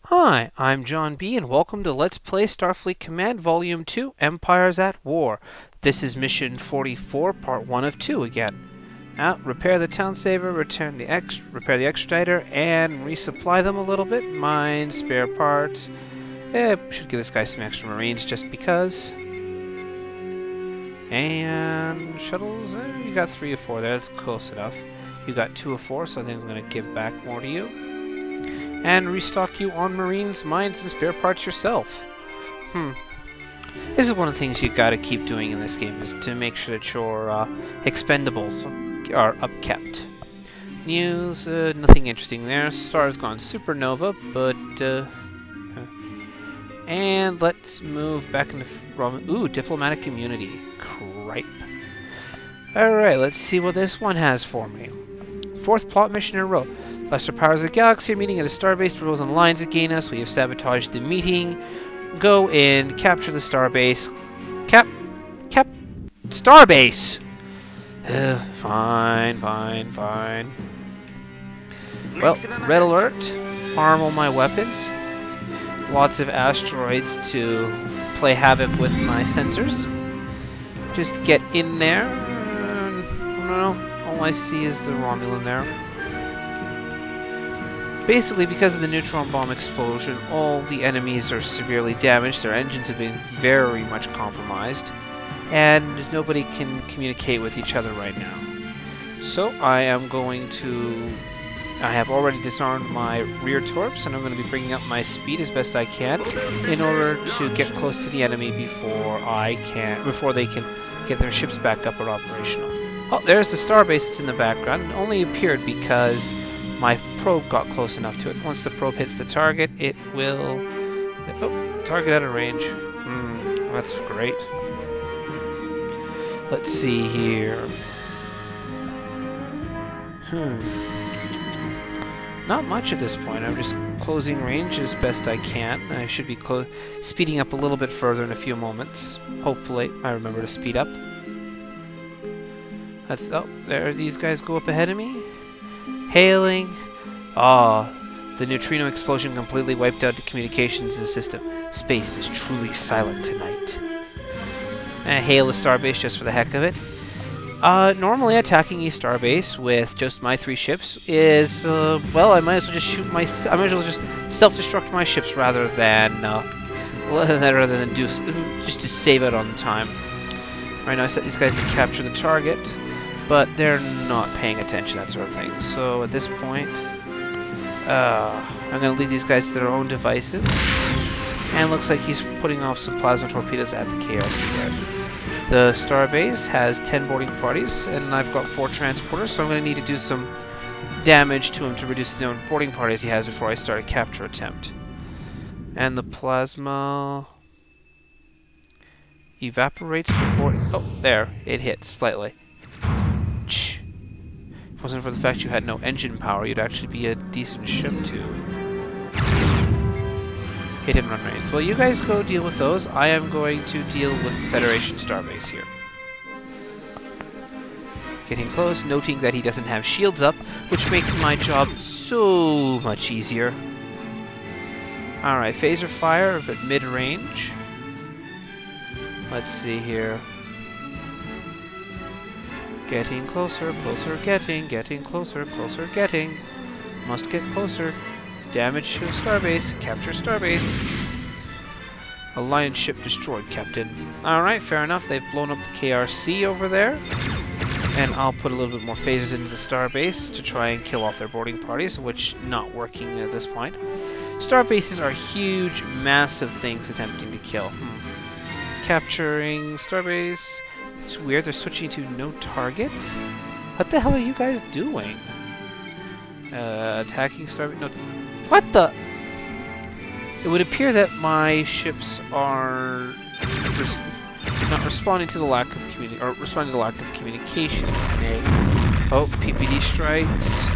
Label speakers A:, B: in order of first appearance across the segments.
A: Hi, I'm John B, and welcome to Let's Play Starfleet Command Volume 2, Empires at War. This is Mission 44, Part 1 of 2 again. Now, repair the town saver, repair the extraditer, and resupply them a little bit. Mine, spare parts. Should give this guy some extra marines just because. And shuttles, you got 3 of 4 there, that's close enough. You got 2 of 4, so I think I'm going to give back more to you. And restock you on marines, mines, and spare parts yourself. This is one of the things you gotta keep doing in this game, is to make sure that your expendables are upkept. News, nothing interesting there. Star's gone supernova, but and let's move back into diplomatic immunity. Cripe. Alright, let's see what this one has for me. 4th plot mission in a row. Lesser powers of the galaxy are meeting at a starbase. The rules and lines against us. We have sabotaged the meeting. Go in, capture the starbase. Starbase! Fine. Well, red alert. Arm all my weapons. Lots of asteroids to play havoc with my sensors. Just get in there. No, all I see is the Romulan there. Basically, because of the neutron bomb explosion, all the enemies are severely damaged, their engines have been very much compromised, and nobody can communicate with each other right now. So I have already disarmed my rear torps, and I'm going to be bringing up my speed as best I can in order to get close to the enemy before they can get their ships back up and operational. Oh, there's the starbase that's in the background. It only appeared because my probe got close enough to it. Once the probe hits the target, it will... Oh, target out of range. That's great. Let's see here. Not much at this point. I'm just closing range as best I can. I should be speeding up a little bit further in a few moments. Hopefully, I remember to speed up. Oh, there these guys go up ahead of me. Hailing. The neutrino explosion completely wiped out the communications system. Space is truly silent tonight. Hail the starbase just for the heck of it. Normally attacking a starbase with just my 3 ships is, well, I might as well just I might as well just self-destruct my ships rather than just to save it on time. Right now I set these guys to capture the target, but they're not paying attention, that sort of thing. So at this point, I'm going to leave these guys to their own devices. And looks like he's putting off some plasma torpedoes at the KRC there. The starbase has 10 boarding parties, and I've got 4 transporters, so I'm going to need to do some damage to him to reduce the number of boarding parties he has before I start a capture attempt. And the plasma evaporates before... Oh, there. It hit slightly. If it wasn't for the fact you had no engine power, you'd actually be a decent ship to hit and run range. Well, you guys go deal with those. I am going to deal with the Federation starbase here. Getting close, noting that he doesn't have shields up, which makes my job so much easier. Alright, phaser fire at mid-range. Let's see here. Getting closer, getting closer, getting. Must get closer. Damage to starbase, capture starbase. Alliance ship destroyed, Captain. Alright, fair enough. They've blown up the KRC over there. And I'll put a little bit more phasers into the starbase to try and kill off their boarding parties, which not working at this point. Starbases are huge, massive things attempting to kill. Capturing starbase. It's weird, they're switching to no target? What the hell are you guys doing? Attacking starbase? No. What the? It would appear that my ships are not responding to the lack of communications. Oh, PPD strikes.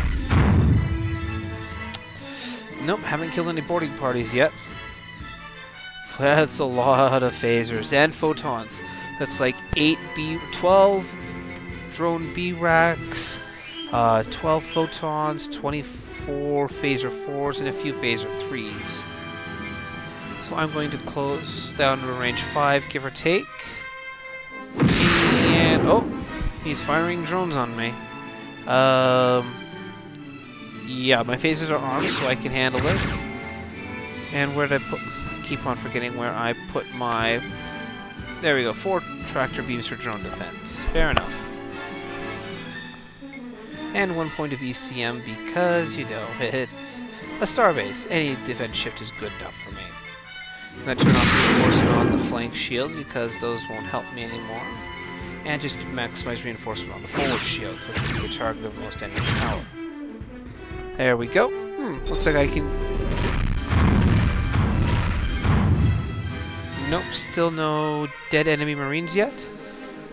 A: Nope, haven't killed any boarding parties yet. That's a lot of phasers and photons. Looks like 12 drone B-racks, 12 photons, 24 phaser 4s, and a few phaser 3s. So I'm going to close down to range 5, give or take. And oh, he's firing drones on me. Yeah, my phasers are armed, so I can handle this. And where did I put? Keep on forgetting where I put my. There we go. 4 tractor beams for drone defense. Fair enough. And 1 point of ECM because, you know, it's a starbase. Any defense shift is good enough for me. I'm going to turn off reinforcement on the flank shields because those won't help me anymore. And just maximize reinforcement on the forward shields, which will be the target of most enemy power. There we go. Looks like I can... Nope, still no dead enemy marines yet.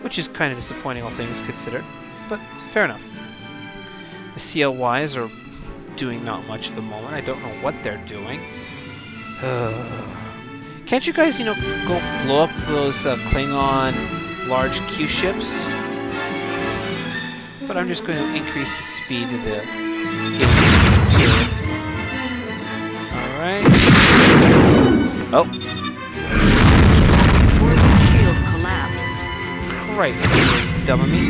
A: Which is kind of disappointing, all things considered. But fair enough. The CLYs are doing not much at the moment. I don't know what they're doing. Can't you guys, you know, go blow up those Klingon large Q ships? But I'm just going to increase the speed of the game. Alright. Oh.
B: Orbital shield collapsed.
A: Right, this dumb of me.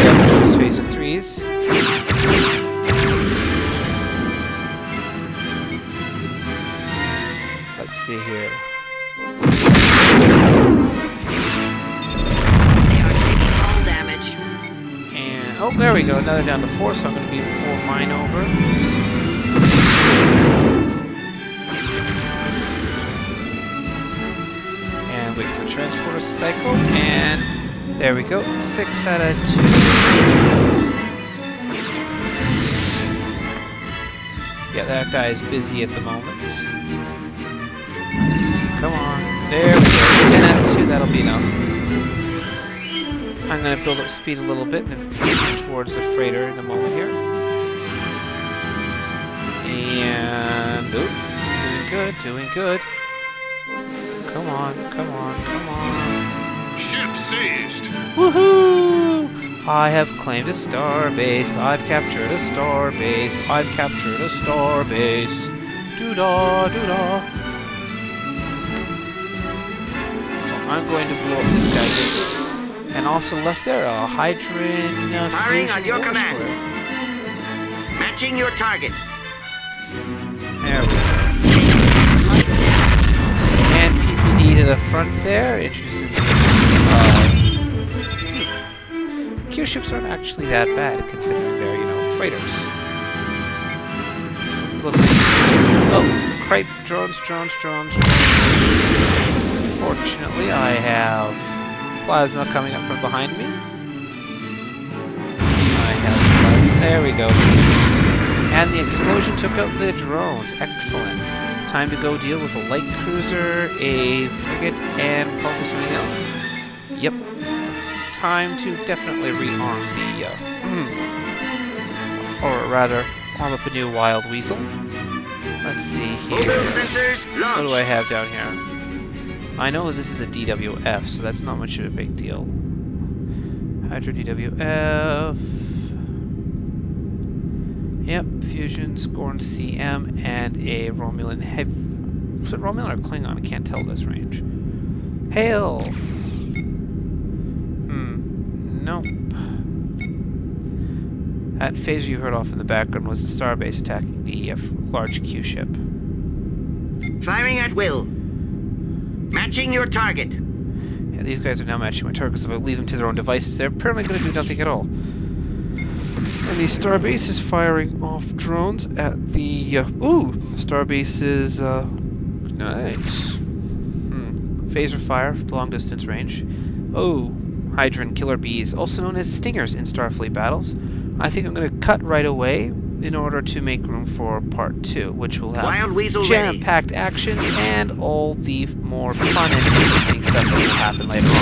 A: Damage to phase of 3s. Let's see here.
B: They are taking all damage.
A: And oh, there we go. Another down to 4, so I'm going to be 4 mine over. And wait for the transporters to cycle. And there we go. 6 out of 2. Yeah, that guy is busy at the moment. Come on. There we go. 10 out of 2, that'll be enough. I'm going to build up speed a little bit and move towards the freighter in a moment here. And... oop. Doing good, doing good. Come on, come on, come on.
C: Ship seized.
A: Woohoo! I have claimed a starbase. I've captured a starbase. I've captured a starbase. Doo-dah, doo-dah. Well, I'm going to blow up this guy here. And off to the left there, a Hydrogen
D: Firing on your command.
A: Square.
D: Matching your target.
A: There we go. And PPD to the front there. Introducing Q ships aren't actually that bad considering they're, you know, freighters. Looks like oh, cripe drones. Fortunately, I have plasma coming up from behind me. I have plasma. There we go. And the explosion took out the drones. Excellent. Time to go deal with a light cruiser, a frigate, and probably something else. Yep. Time to definitely rearm the, or rather, arm up a new Wild Weasel. Let's see here.
D: Mobile sensors launched.
A: What do I have down here? I know this is a DWF, so that's not much of a big deal. Hydro DWF. Yep, Fusion, Scorn CM, and a Romulan heavy. Was it Romulan or Klingon? I can't tell this range. Hail! Nope. That phaser you heard off in the background was the starbase attacking the large Q ship.
D: Firing at will. Matching your target.
A: Yeah, these guys are now matching my targets. If I leave them to their own devices, they're apparently going to do nothing at all. And the starbase is firing off drones at the... ooh! Starbase is... nice. Phaser fire, long distance range. Oh, Hydran killer bees, also known as stingers in Starfleet battles. I think I'm going to cut right away in order to make room for part 2, which will have jam-packed actions and all the more fun and interesting stuff that will happen later on.